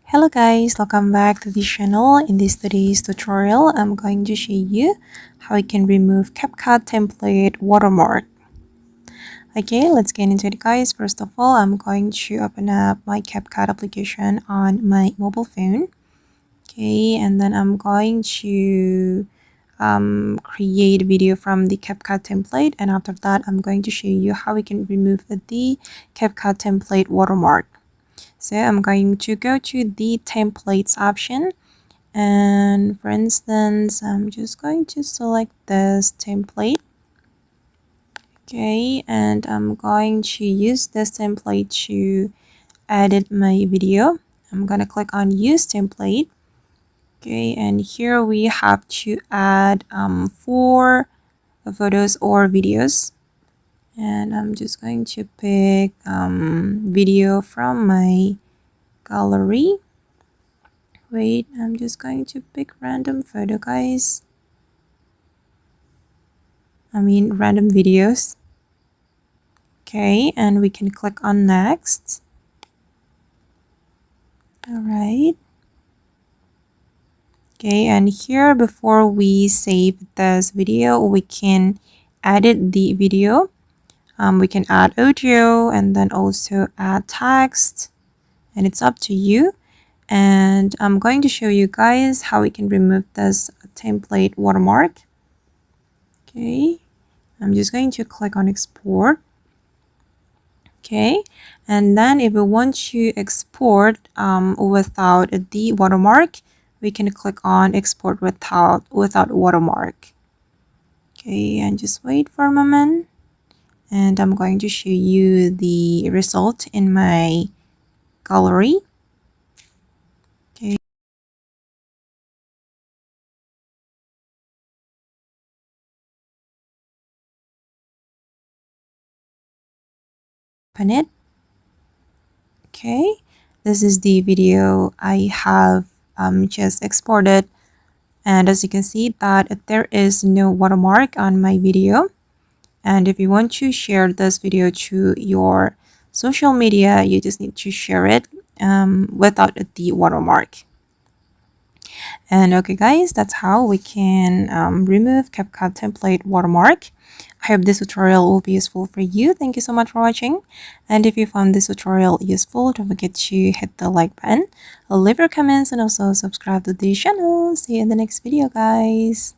Hello guys, welcome back to the channel. In this today's tutorial, I'm going to show you how you can remove CapCut template watermark. Okay, let's get into it guys. First of all, I'm going to open up my CapCut application on my mobile phone. Okay, and then I'm going to create a video from the CapCut template, and after that I'm going to show you how we can remove the CapCut template watermark. So I'm going to go to the templates option, and for instance I'm just going to select this template. Okay, and I'm going to use this template to edit my video. I'm gonna click on use template. Okay, and here we have to add 4 photos or videos, and I'm just going to pick video from my gallery. Wait, I'm just going to pick random photo guys. Random videos. Okay, and we can click on next. Alright. Okay, and here before we save this video, we can edit the video. We can add audio and then also add text, and it's up to you. And I'm going to show you guys how we can remove this template watermark. Okay, I'm just going to click on export. Okay, and then if we want to export without the watermark, we can click on export without watermark. Okay, and just wait for a moment, and I'm going to show you the result in my gallery. Okay, open it. Okay, this is the video I have just exported, and as you can see that there is no watermark on my video. And if you want to share this video to your social media, you just need to share it without the watermark. And okay guys, that's how we can remove CapCut template watermark. I hope this tutorial will be useful for you. Thank you so much for watching. And if you found this tutorial useful, don't forget to hit the like button, leave your comments, and also subscribe to the channel. See you in the next video guys.